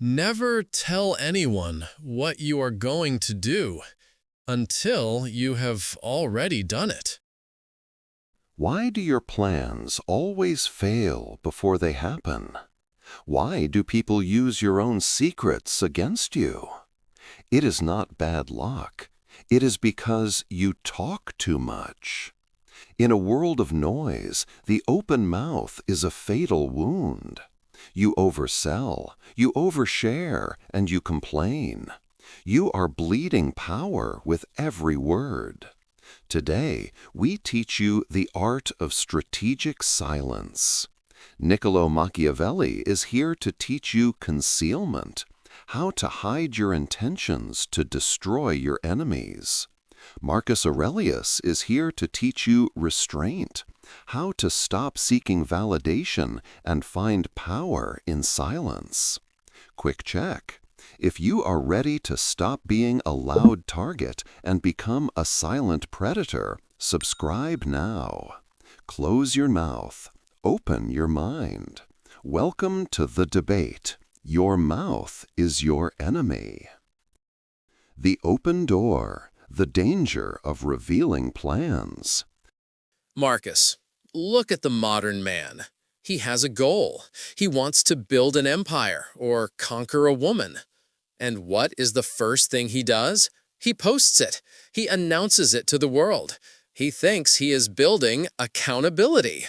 Never tell anyone what you are going to do until you have already done it. Why do your plans always fail before they happen? Why do people use your own secrets against you? It is not bad luck. It is because you talk too much. In a world of noise, the open mouth is a fatal wound. You oversell, you overshare, and you complain. You are bleeding power with every word. Today, we teach you the art of strategic silence. Niccolò Machiavelli is here to teach you concealment, how to hide your intentions to destroy your enemies. Marcus Aurelius is here to teach you restraint, how to stop seeking validation and find power in silence. Quick check. If you are ready to stop being a loud target and become a silent predator, subscribe now. Close your mouth. Open your mind. Welcome to the debate. Your mouth is your enemy. The open door. The danger of revealing plans. Marcus, look at the modern man. He has a goal. He wants to build an empire or conquer a woman. And what is the first thing he does? He posts it. He announces it to the world. He thinks he is building accountability.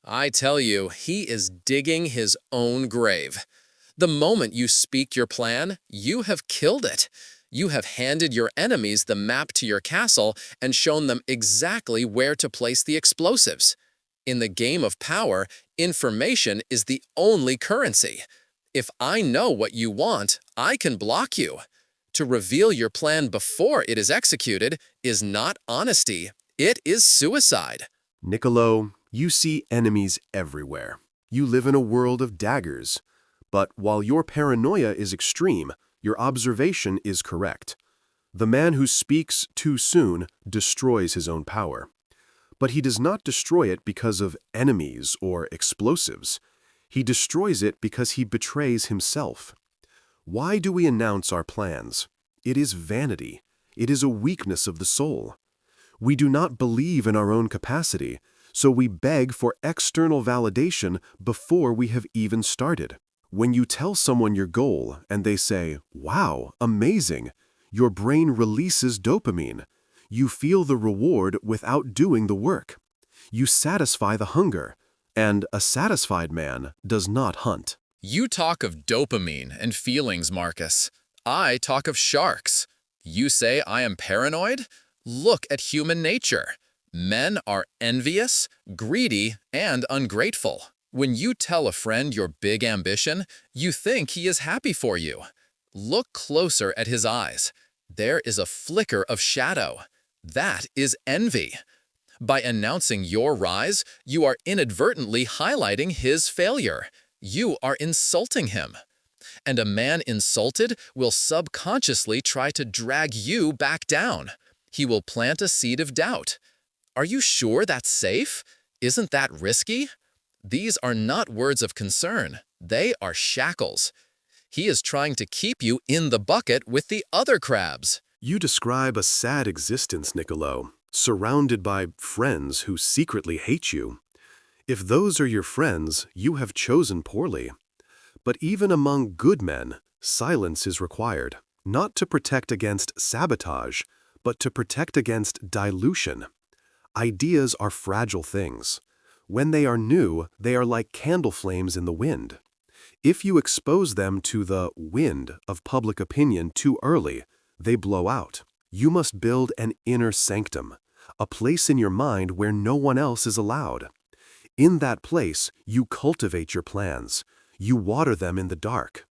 I tell you, he is digging his own grave. The moment you speak your plan, you have killed it. You have handed your enemies the map to your castle and shown them exactly where to place the explosives. In the game of power, information is the only currency. If I know what you want, I can block you. To reveal your plan before it is executed is not honesty, it is suicide. Niccolò, you see enemies everywhere. You live in a world of daggers. But while your paranoia is extreme, your observation is correct. The man who speaks too soon destroys his own power. But he does not destroy it because of enemies or explosives. He destroys it because he betrays himself. Why do we announce our plans? It is vanity. It is a weakness of the soul. We do not believe in our own capacity, so we beg for external validation before we have even started. When you tell someone your goal and they say, "Wow, amazing," your brain releases dopamine. You feel the reward without doing the work. You satisfy the hunger, and a satisfied man does not hunt. You talk of dopamine and feelings, Marcus. I talk of sharks. You say I am paranoid? Look at human nature. Men are envious, greedy, and ungrateful. When you tell a friend your big ambition, you think he is happy for you. Look closer at his eyes. There is a flicker of shadow. That is envy. By announcing your rise, you are inadvertently highlighting his failure. You are insulting him. And a man insulted will subconsciously try to drag you back down. He will plant a seed of doubt. Are you sure that's safe? Isn't that risky? These are not words of concern. They are shackles. He is trying to keep you in the bucket with the other crabs. You describe a sad existence, Niccolò, surrounded by friends who secretly hate you. If those are your friends, you have chosen poorly. But even among good men, silence is required, not to protect against sabotage, but to protect against dilution. Ideas are fragile things. When they are new, they are like candle flames in the wind. If you expose them to the wind of public opinion too early, they blow out. You must build an inner sanctum, a place in your mind where no one else is allowed. In that place, you cultivate your plans. You water them in the dark.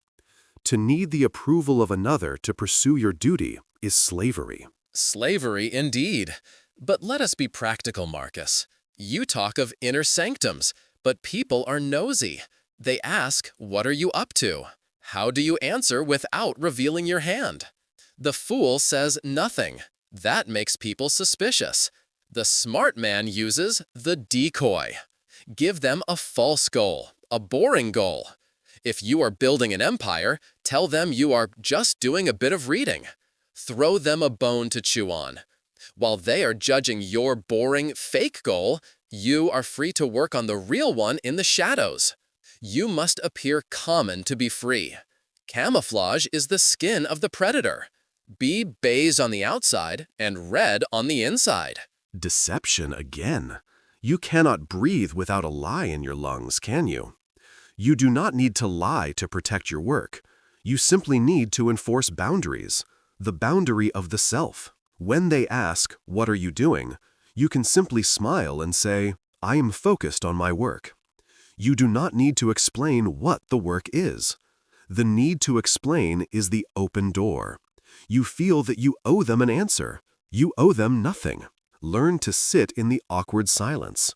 To need the approval of another to pursue your duty is slavery. Slavery indeed. But let us be practical, Marcus. You talk of inner sanctums, but people are nosy. They ask, what are you up to? How do you answer without revealing your hand? The fool says nothing. That makes people suspicious. The smart man uses the decoy. Give them a false goal, a boring goal. If you are building an empire, Tell them you are just doing a bit of reading. Throw them a bone to chew on. While they are judging your boring, fake goal, you are free to work on the real one in the shadows. You must appear common to be free. Camouflage is the skin of the predator. Be beige on the outside and red on the inside. Deception again. You cannot breathe without a lie in your lungs, can you? You do not need to lie to protect your work. You simply need to enforce boundaries, the boundary of the self. When they ask, "What are you doing?" you can simply smile and say, "I am focused on my work." You do not need to explain what the work is. The need to explain is the open door. You feel that you owe them an answer. You owe them nothing. Learn to sit in the awkward silence.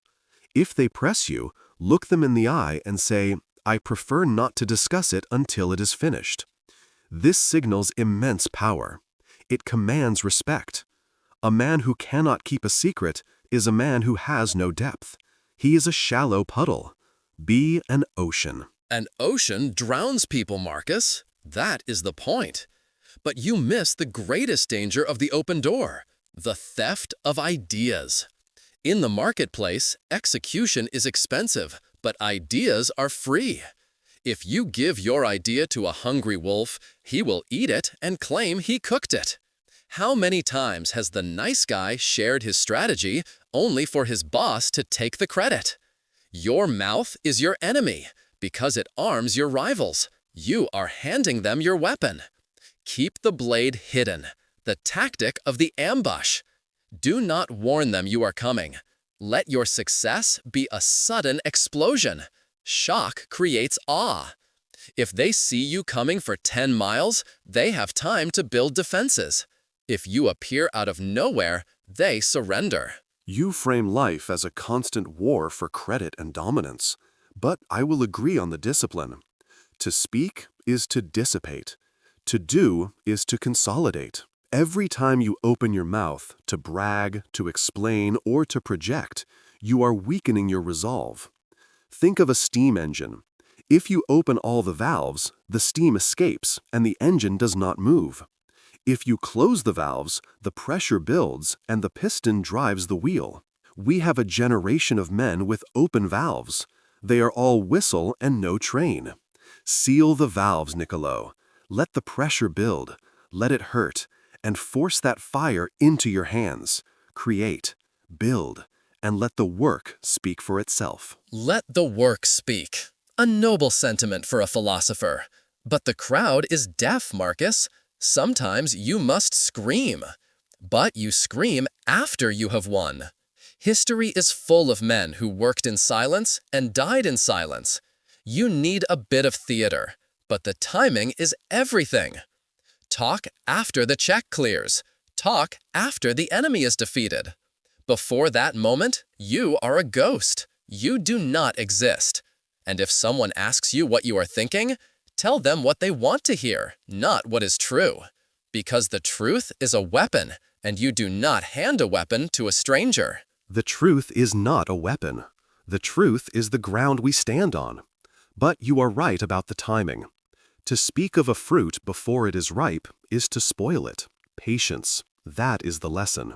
If they press you, look them in the eye and say, "I prefer not to discuss it until it is finished." This signals immense power. It commands respect. A man who cannot keep a secret is a man who has no depth. He is a shallow puddle. Be an ocean. An ocean drowns people, Marcus. That is the point. But you miss the greatest danger of the open door, the theft of ideas. In the marketplace, execution is expensive, but ideas are free. If you give your idea to a hungry wolf, he will eat it and claim he cooked it. How many times has the nice guy shared his strategy only for his boss to take the credit? Your mouth is your enemy because it arms your rivals. You are handing them your weapon. Keep the blade hidden, the tactic of the ambush. Do not warn them you are coming. Let your success be a sudden explosion. Shock creates awe. If they see you coming for 10 miles, they have time to build defenses. If you appear out of nowhere, they surrender. You frame life as a constant war for credit and dominance, but I will agree on the discipline. To speak is to dissipate. To do is to consolidate. Every time you open your mouth to brag, to explain, or to project, you are weakening your resolve. Think of a steam engine. If you open all the valves, the steam escapes and the engine does not move. If you close the valves, the pressure builds and the piston drives the wheel. We have a generation of men with open valves. They are all whistle and no train. Seal the valves, Niccolò. Let the pressure build. Let it hurt. And force that fire into your hands. Create, build, and let the work speak for itself. Let the work speak. A noble sentiment for a philosopher. But the crowd is deaf, Marcus. Sometimes you must scream. But you scream after you have won. History is full of men who worked in silence and died in silence. You need a bit of theater, but the timing is everything. Talk after the check clears. Talk after the enemy is defeated. Before that moment, you are a ghost. You do not exist. And if someone asks you what you are thinking, tell them what they want to hear, not what is true. Because the truth is a weapon, and you do not hand a weapon to a stranger. The truth is not a weapon. The truth is the ground we stand on. But you are right about the timing. To speak of a fruit before it is ripe is to spoil it. Patience, that is the lesson.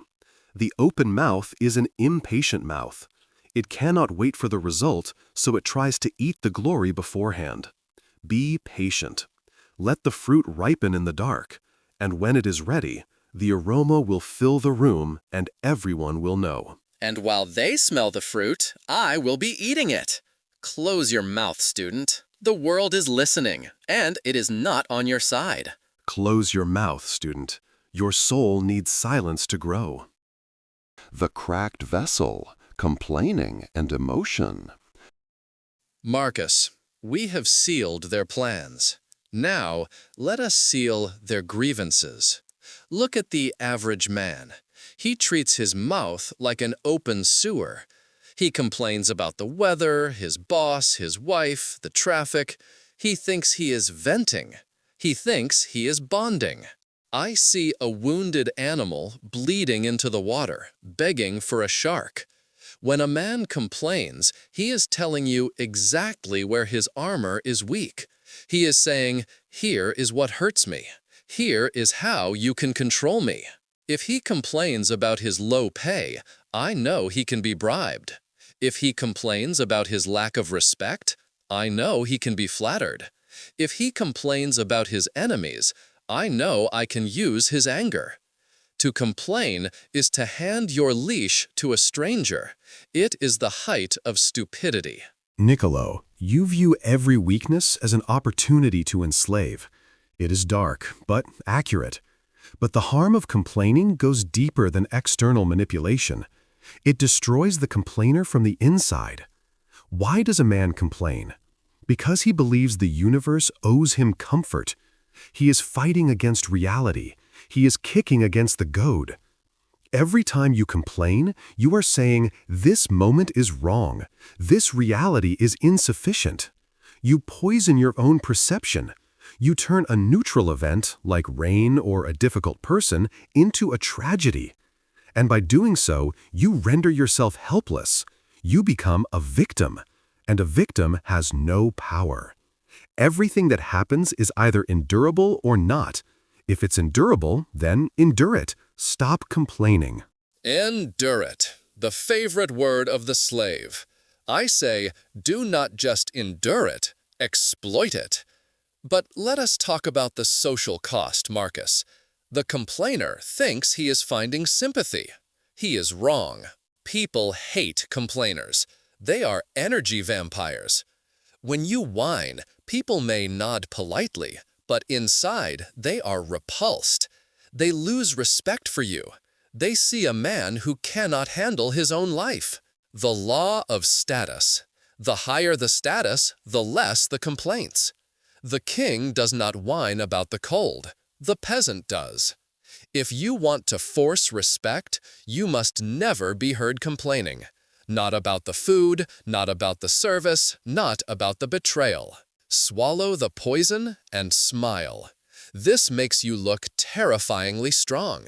The open mouth is an impatient mouth. It cannot wait for the result, so it tries to eat the glory beforehand. Be patient. Let the fruit ripen in the dark, and when it is ready, the aroma will fill the room and everyone will know. And while they smell the fruit, I will be eating it. Close your mouth, student. The world is listening, and it is not on your side. Close your mouth, student. Your soul needs silence to grow. The cracked vessel, complaining and emotion. Marcus, we have sealed their plans. Now, let us seal their grievances. Look at the average man. He treats his mouth like an open sewer. He complains about the weather, his boss, his wife, the traffic. He thinks he is venting. He thinks he is bonding. I see a wounded animal bleeding into the water, begging for a shark. When a man complains, he is telling you exactly where his armor is weak. He is saying, Here is what hurts me. Here is how you can control me. If he complains about his low pay, I know he can be bribed. If he complains about his lack of respect, I know he can be flattered. If he complains about his enemies, I know I can use his anger. To complain is to hand your leash to a stranger. It is the height of stupidity. Niccolò, you view every weakness as an opportunity to enslave. It is dark, but accurate. But the harm of complaining goes deeper than external manipulation. It destroys the complainer from the inside. Why does a man complain? Because he believes the universe owes him comfort. He is fighting against reality. He is kicking against the goad. Every time you complain, you are saying, this moment is wrong. This reality is insufficient. You poison your own perception. You turn a neutral event, like rain or a difficult person, into a tragedy. And by doing so, you render yourself helpless. You become a victim. And a victim has no power. Everything that happens is either endurable or not. If it's endurable, then endure it. Stop complaining. Endure it, the favorite word of the slave. I say, do not just endure it, exploit it. But let us talk about the social cost, Marcus. The complainer thinks he is finding sympathy. He is wrong. People hate complainers. They are energy vampires. When you whine, people may nod politely, but inside they are repulsed. They lose respect for you. They see a man who cannot handle his own life. The law of status. The higher the status, the less the complaints. The king does not whine about the cold. The peasant does. If you want to force respect, you must never be heard complaining. Not about the food, not about the service, not about the betrayal. Swallow the poison and smile. This makes you look terrifyingly strong.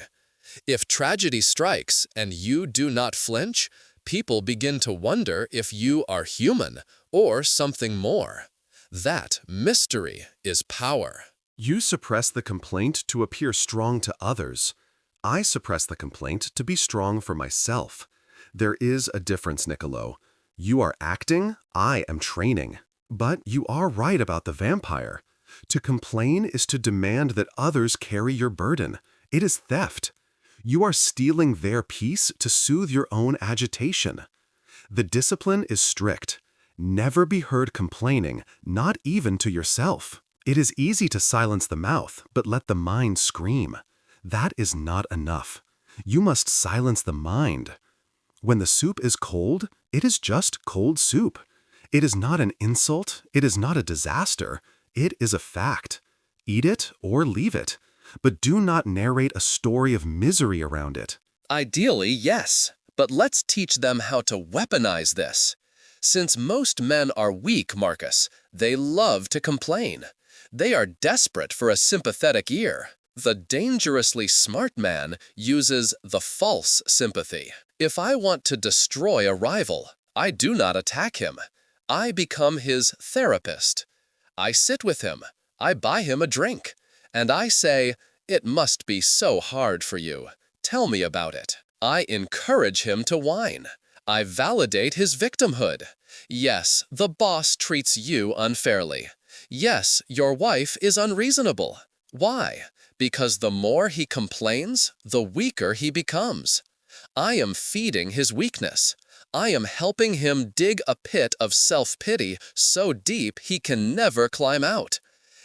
If tragedy strikes and you do not flinch, people begin to wonder if you are human or something more. That mystery is power. You suppress the complaint to appear strong to others. I suppress the complaint to be strong for myself. There is a difference, Niccolò. You are acting, I am training. But you are right about the vampire. To complain is to demand that others carry your burden. It is theft. You are stealing their peace to soothe your own agitation. The discipline is strict. Never be heard complaining, not even to yourself. It is easy to silence the mouth, but let the mind scream. That is not enough. You must silence the mind. When the soup is cold, it is just cold soup. It is not an insult. It is not a disaster. It is a fact. Eat it or leave it. But do not narrate a story of misery around it. Ideally, yes. But let's teach them how to weaponize this. Since most men are weak, Marcus, they love to complain. They are desperate for a sympathetic ear. The dangerously smart man uses the false sympathy. If I want to destroy a rival, I do not attack him. I become his therapist. I sit with him. I buy him a drink. And I say, "It must be so hard for you. Tell me about it." I encourage him to whine. I validate his victimhood. Yes, the boss treats you unfairly. Yes, your wife is unreasonable. Why? Because the more he complains, the weaker he becomes. I am feeding his weakness. I am helping him dig a pit of self-pity so deep he can never climb out.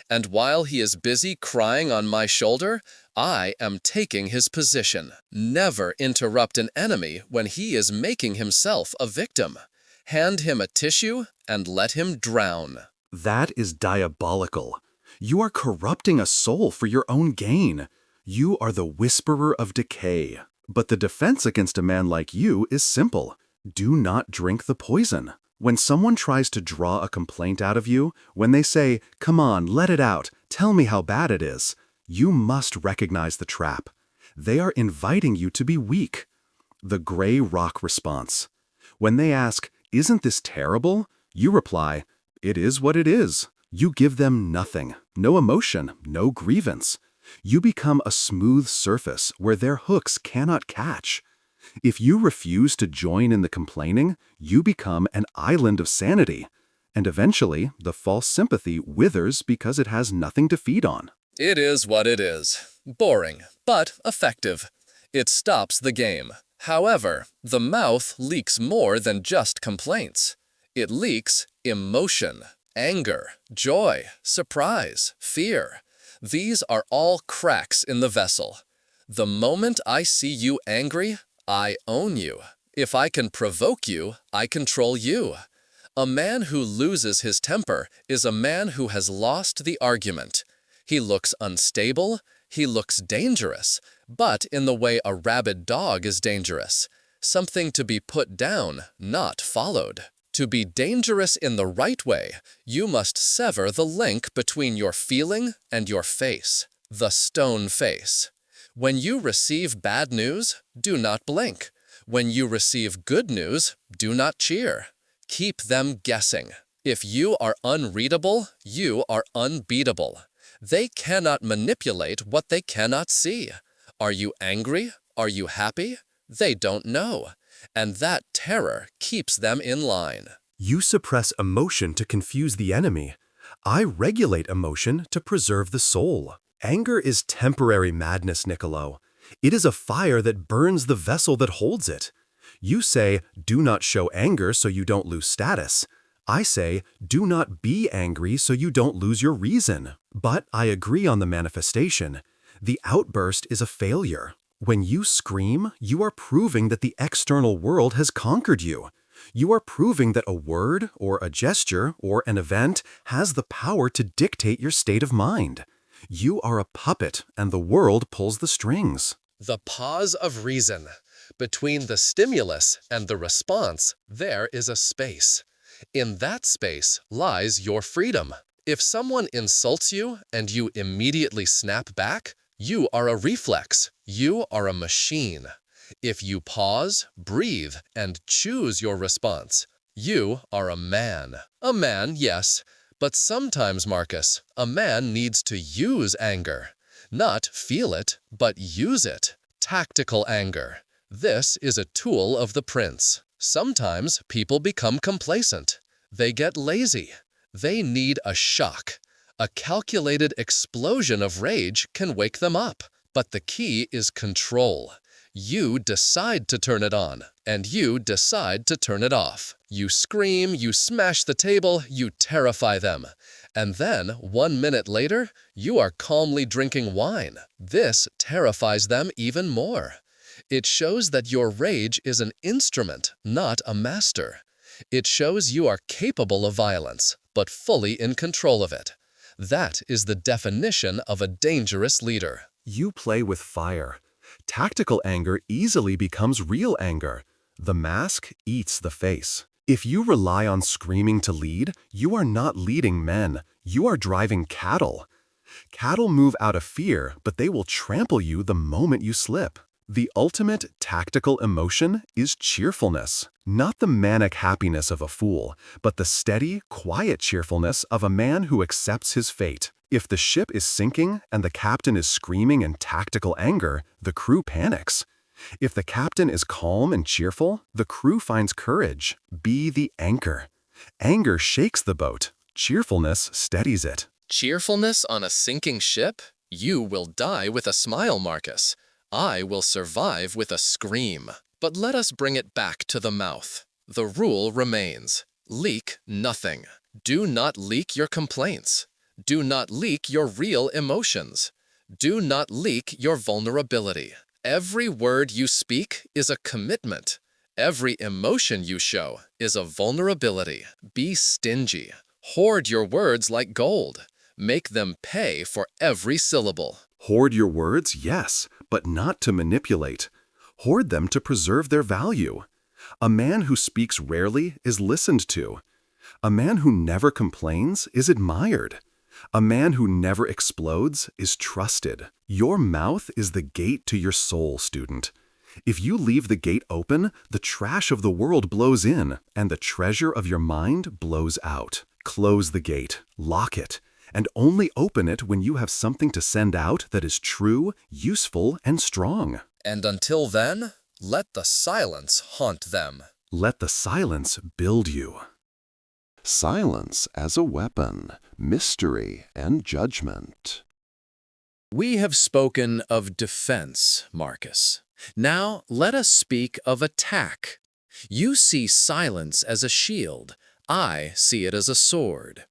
And while he is busy crying on my shoulder, I am taking his position. Never interrupt an enemy when he is making himself a victim. Hand him a tissue and let him drown. That is diabolical. You are corrupting a soul for your own gain. You are the whisperer of decay. But the defense against a man like you is simple. Do not drink the poison. When someone tries to draw a complaint out of you, when they say, "Come on, let it out, tell me how bad it is," you must recognize the trap. They are inviting you to be weak. The gray rock response. When they ask, "Isn't this terrible?" you reply, "It is what it is." You give them nothing, no emotion, no grievance. You become a smooth surface where their hooks cannot catch. If you refuse to join in the complaining, you become an island of sanity. And eventually, the false sympathy withers because it has nothing to feed on. It is what it is. Boring, but effective. It stops the game. However, the mouth leaks more than just complaints. It leaks emotion, anger, joy, surprise, fear. These are all cracks in the vessel. The moment I see you angry, I own you. If I can provoke you, I control you. A man who loses his temper is a man who has lost the argument. He looks unstable, he looks dangerous, but in the way a rabid dog is dangerous. Something to be put down, not followed. To be dangerous in the right way, you must sever the link between your feeling and your face, the stone face. When you receive bad news, do not blink. When you receive good news, do not cheer. Keep them guessing. If you are unreadable, you are unbeatable. They cannot manipulate what they cannot see. Are you angry? Are you happy? They don't know. And that terror keeps them in line. You suppress emotion to confuse the enemy. I regulate emotion to preserve the soul. Anger is temporary madness, Niccolò. It is a fire that burns the vessel that holds it. You say, do not show anger so you don't lose status. I say, do not be angry so you don't lose your reason. But I agree on the manifestation. The outburst is a failure. When you scream, you are proving that the external world has conquered you. You are proving that a word or a gesture or an event has the power to dictate your state of mind. You are a puppet and the world pulls the strings. The pause of reason. Between the stimulus and the response, there is a space. In that space lies your freedom. If someone insults you and you immediately snap back, you are a reflex. You are a machine. If you pause, breathe, and choose your response, you are a man. A man, yes, but sometimes, Marcus, a man needs to use anger. Not feel it, but use it. Tactical anger. This is a tool of the prince. Sometimes people become complacent. They get lazy. They need a shock. A calculated explosion of rage can wake them up. But the key is control. You decide to turn it on, and you decide to turn it off. You scream, you smash the table, you terrify them. And then, 1 minute later, you are calmly drinking wine. This terrifies them even more. It shows that your rage is an instrument, not a master. It shows you are capable of violence, but fully in control of it. That is the definition of a dangerous leader. You play with fire. Tactical anger easily becomes real anger. The mask eats the face. If you rely on screaming to lead, you are not leading men. You are driving cattle. Cattle move out of fear, but they will trample you the moment you slip. The ultimate tactical emotion is cheerfulness. Not the manic happiness of a fool, but the steady, quiet cheerfulness of a man who accepts his fate. If the ship is sinking and the captain is screaming in tactical anger, the crew panics. If the captain is calm and cheerful, the crew finds courage. Be the anchor. Anger shakes the boat. Cheerfulness steadies it. Cheerfulness on a sinking ship? You will die with a smile, Marcus. I will survive with a scream. But let us bring it back to the mouth. The rule remains. Leak nothing. Do not leak your complaints. Do not leak your real emotions. Do not leak your vulnerability. Every word you speak is a commitment. Every emotion you show is a vulnerability. Be stingy. Hoard your words like gold. Make them pay for every syllable. Hoard your words, yes, but not to manipulate. Hoard them to preserve their value. A man who speaks rarely is listened to. A man who never complains is admired. A man who never explodes is trusted. Your mouth is the gate to your soul, student. If you leave the gate open, the trash of the world blows in, and the treasure of your mind blows out. Close the gate, lock it, and only open it when you have something to send out that is true, useful, and strong. And until then, let the silence haunt them. Let the silence build you. Silence as a weapon, mystery and judgment. We have spoken of defense, Marcus. Now let us speak of attack. You see silence as a shield. I see it as a sword.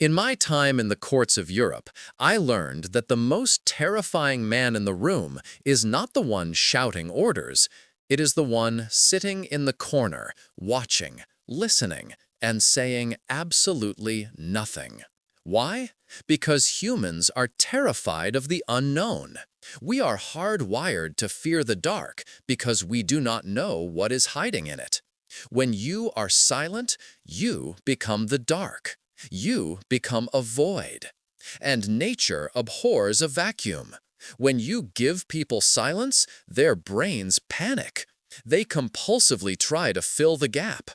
In my time in the courts of Europe, I learned that the most terrifying man in the room is not the one shouting orders. It is the one sitting in the corner, watching, listening, and saying absolutely nothing. Why? Because humans are terrified of the unknown. We are hardwired to fear the dark because we do not know what is hiding in it. When you are silent, you become the dark. You become a void. And nature abhors a vacuum. When you give people silence, their brains panic. They compulsively try to fill the gap.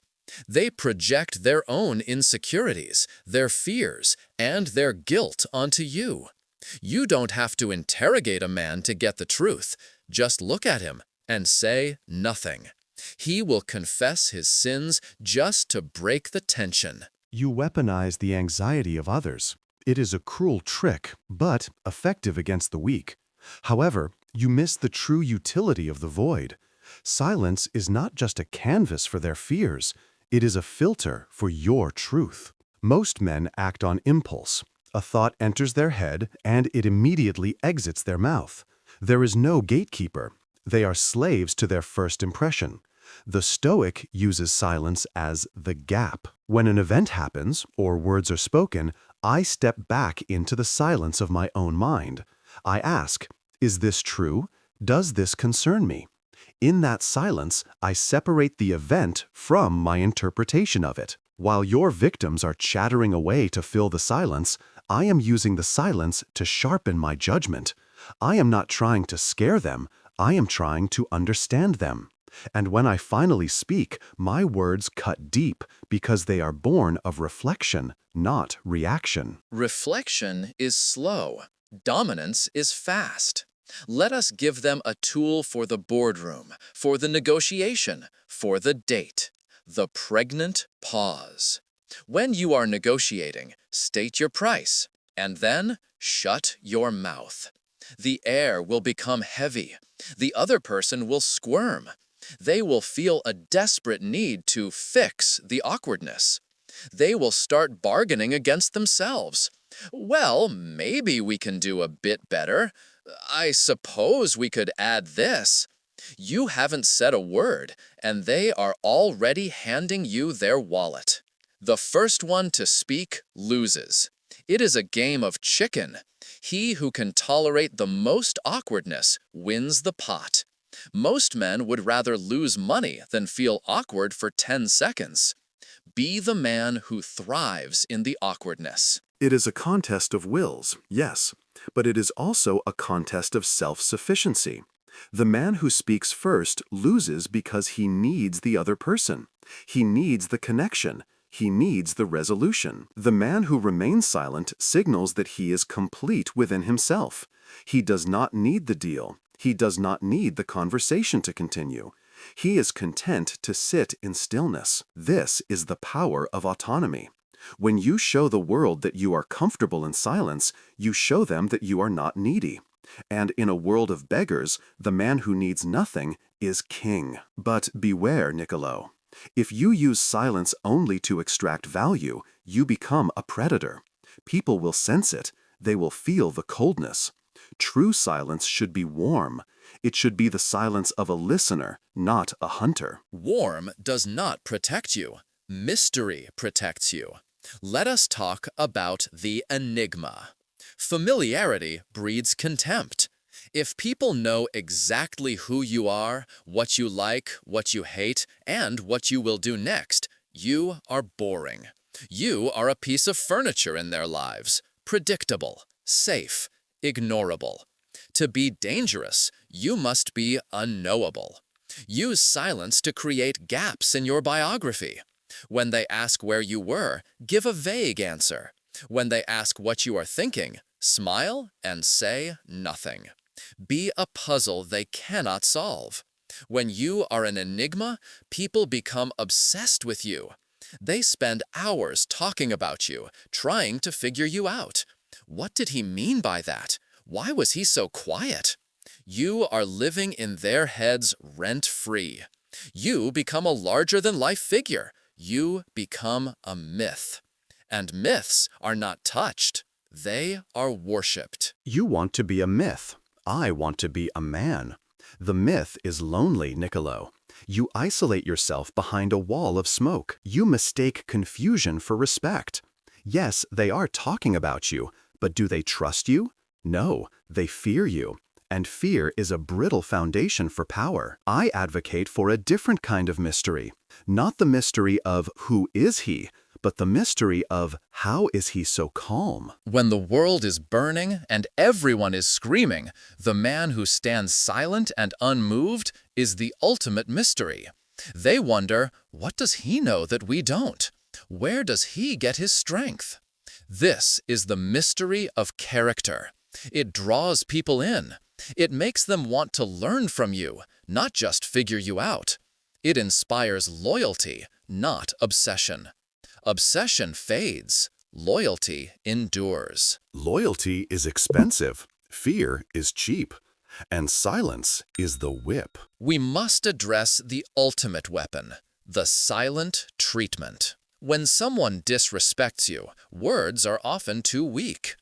They project their own insecurities, their fears, and their guilt onto you. You don't have to interrogate a man to get the truth. Just look at him and say nothing. He will confess his sins just to break the tension. You weaponize the anxiety of others. It is a cruel trick, but effective against the weak. However, you miss the true utility of the void. Silence is not just a canvas for their fears. It is a filter for your truth. Most men act on impulse. A thought enters their head, and it immediately exits their mouth. There is no gatekeeper. They are slaves to their first impression. The Stoic uses silence as the gap. When an event happens, or words are spoken, I step back into the silence of my own mind. I ask, is this true? Does this concern me? In that silence, I separate the event from my interpretation of it. While your victims are chattering away to fill the silence, I am using the silence to sharpen my judgment. I am not trying to scare them. I am trying to understand them. And when I finally speak, my words cut deep because they are born of reflection, not reaction. Reflection is slow. Dominance is fast. Let us give them a tool for the boardroom, for the negotiation, for the date. The pregnant pause. When you are negotiating, state your price, and then shut your mouth. The air will become heavy. The other person will squirm. They will feel a desperate need to fix the awkwardness. They will start bargaining against themselves. Well, maybe we can do a bit better. I suppose we could add this. You haven't said a word, and they are already handing you their wallet. The first one to speak loses. It is a game of chicken. He who can tolerate the most awkwardness wins the pot. Most men would rather lose money than feel awkward for 10 seconds. Be the man who thrives in the awkwardness. It is a contest of wills, yes, but it is also a contest of self-sufficiency. The man who speaks first loses because he needs the other person. He needs the connection. He needs the resolution. The man who remains silent signals that he is complete within himself. He does not need the deal. He does not need the conversation to continue. He is content to sit in stillness. This is the power of autonomy. When you show the world that you are comfortable in silence, you show them that you are not needy. And in a world of beggars, the man who needs nothing is king. But beware, Niccolò. If you use silence only to extract value, you become a predator. People will sense it. They will feel the coldness. True silence should be warm. It should be the silence of a listener, not a hunter. Warm does not protect you. Mystery protects you. Let us talk about the enigma. Familiarity breeds contempt. If people know exactly who you are, what you like, what you hate, and what you will do next, you are boring. You are a piece of furniture in their lives, predictable, safe, ignorable. To be dangerous, you must be unknowable. Use silence to create gaps in your biography. When they ask where you were, give a vague answer. When they ask what you are thinking, smile and say nothing. Be a puzzle they cannot solve. When you are an enigma, people become obsessed with you. They spend hours talking about you, trying to figure you out. What did he mean by that? Why was he so quiet? You are living in their heads rent-free. You become a larger-than-life figure. You become a myth. And myths are not touched. They are worshipped. You want to be a myth. I want to be a man. The myth is lonely, Niccolò. You isolate yourself behind a wall of smoke. You mistake confusion for respect. Yes, they are talking about you, but do they trust you? No, they fear you. And fear is a brittle foundation for power. I advocate for a different kind of mystery. Not the mystery of who is he, but the mystery of how is he so calm? When the world is burning and everyone is screaming, the man who stands silent and unmoved is the ultimate mystery. They wonder, what does he know that we don't? Where does he get his strength? This is the mystery of character. It draws people in. It makes them want to learn from you, not just figure you out. It inspires loyalty, not obsession. Obsession fades. Loyalty endures. Loyalty is expensive. Fear is cheap. And silence is the whip. We must address the ultimate weapon, the silent treatment. When someone disrespects you, words are often too weak.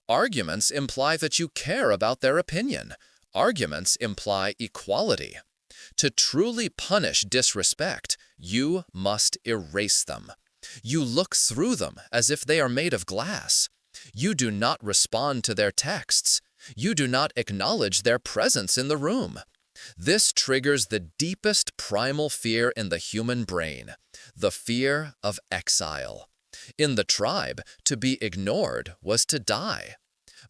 Arguments imply that you care about their opinion. Arguments imply equality. To truly punish disrespect, you must erase them. You look through them as if they are made of glass. You do not respond to their texts. You do not acknowledge their presence in the room. This triggers the deepest primal fear in the human brain, the fear of exile. In the tribe, to be ignored was to die.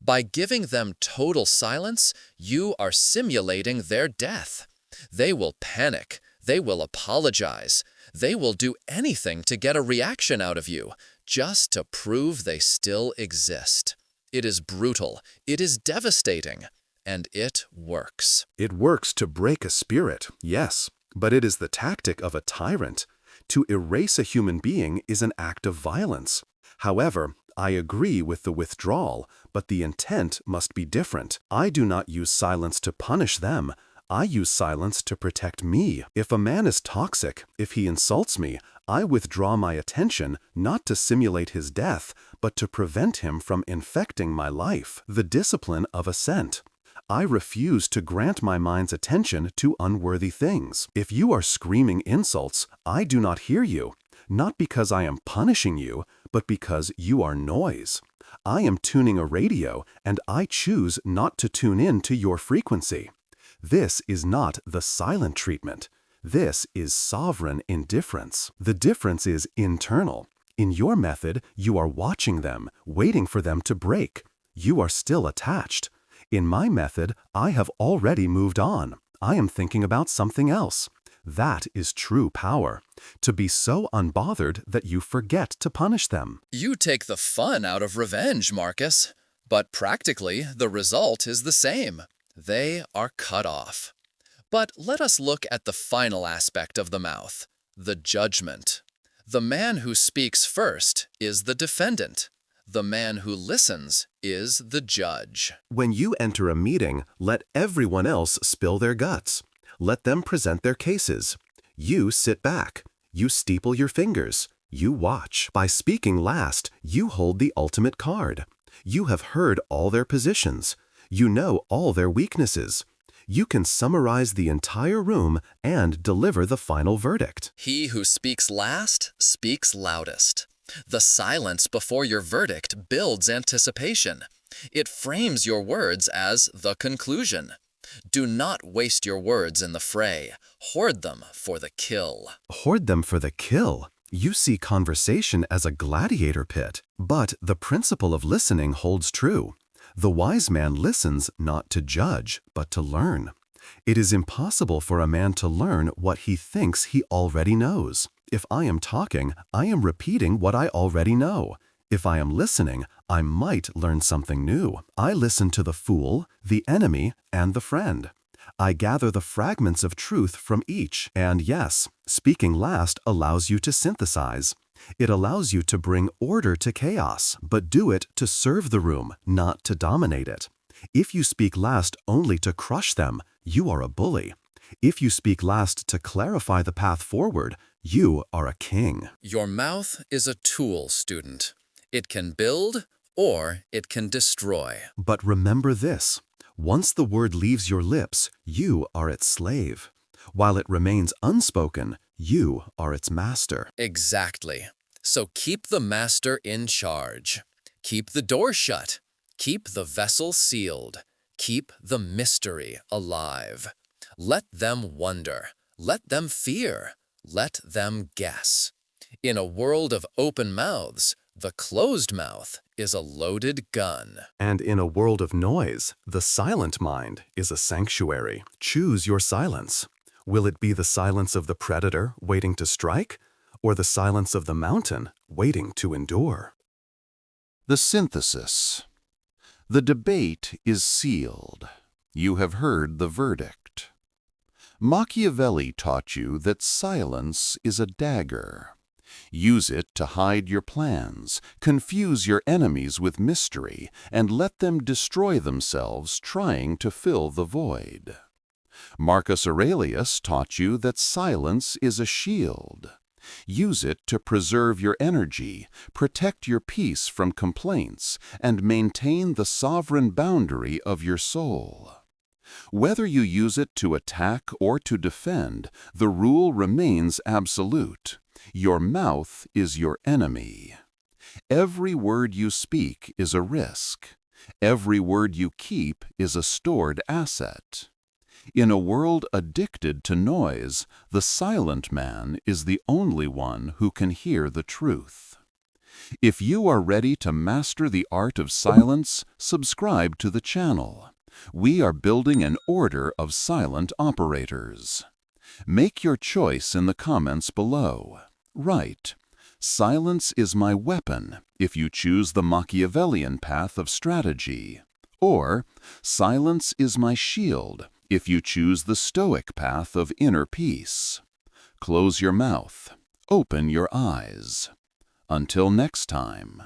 By giving them total silence, you are simulating their death. They will panic. They will apologize. They will do anything to get a reaction out of you, just to prove they still exist. It is brutal. It is devastating. And it works. It works to break a spirit, yes, but it is the tactic of a tyrant. To erase a human being is an act of violence. However, I agree with the withdrawal, but the intent must be different. I do not use silence to punish them. I use silence to protect me. If a man is toxic, if he insults me, I withdraw my attention not to simulate his death, but to prevent him from infecting my life. The discipline of assent. I refuse to grant my mind's attention to unworthy things. If you are screaming insults, I do not hear you, not because I am punishing you, but because you are noise. I am tuning a radio, and I choose not to tune in to your frequency. This is not the silent treatment. This is sovereign indifference. The difference is internal. In your method, you are watching them, waiting for them to break. You are still attached. In my method, I have already moved on. I am thinking about something else. That is true power. To be so unbothered that you forget to punish them. You take the fun out of revenge, Marcus. But practically, the result is the same. They are cut off. But let us look at the final aspect of the mouth, the judgment. The man who speaks first is the defendant. The man who listens is the judge. When you enter a meeting, let everyone else spill their guts. Let them present their cases. You sit back. You steeple your fingers. You watch. By speaking last, you hold the ultimate card. You have heard all their positions. You know all their weaknesses. You can summarize the entire room and deliver the final verdict. He who speaks last speaks loudest. The silence before your verdict builds anticipation. It frames your words as the conclusion. Do not waste your words in the fray. Hoard them for the kill. Hoard them for the kill. You see conversation as a gladiator pit. But the principle of listening holds true. The wise man listens not to judge, but to learn. It is impossible for a man to learn what he thinks he already knows. If I am talking, I am repeating what I already know. If I am listening, I might learn something new. I listen to the fool, the enemy, and the friend. I gather the fragments of truth from each. And yes, speaking last allows you to synthesize. It allows you to bring order to chaos, but do it to serve the room, not to dominate it. If you speak last only to crush them, you are a bully. If you speak last to clarify the path forward, you are a king. Your mouth is a tool, student. It can build or it can destroy. But remember this, once the word leaves your lips, you are its slave. While it remains unspoken, you are its master. Exactly. So keep the master in charge. Keep the door shut. Keep the vessel sealed. Keep the mystery alive. Let them wonder. Let them fear. Let them guess. In a world of open mouths, the closed mouth is a loaded gun. And in a world of noise, the silent mind is a sanctuary. Choose your silence. Will it be the silence of the predator waiting to strike, or the silence of the mountain waiting to endure? The synthesis. The debate is sealed. You have heard the verdict. Machiavelli taught you that silence is a dagger. Use it to hide your plans, confuse your enemies with mystery, and let them destroy themselves trying to fill the void. Marcus Aurelius taught you that silence is a shield. Use it to preserve your energy, protect your peace from complaints, and maintain the sovereign boundary of your soul. Whether you use it to attack or to defend, the rule remains absolute. Your mouth is your enemy. Every word you speak is a risk. Every word you keep is a stored asset. In a world addicted to noise, the silent man is the only one who can hear the truth. If you are ready to master the art of silence, subscribe to the channel. We are building an order of silent operators. Make your choice in the comments below. Write, "Silence is my weapon," if you choose the Machiavellian path of strategy. Or, "Silence is my shield," if you choose the Stoic path of inner peace. Close your mouth. Open your eyes. Until next time.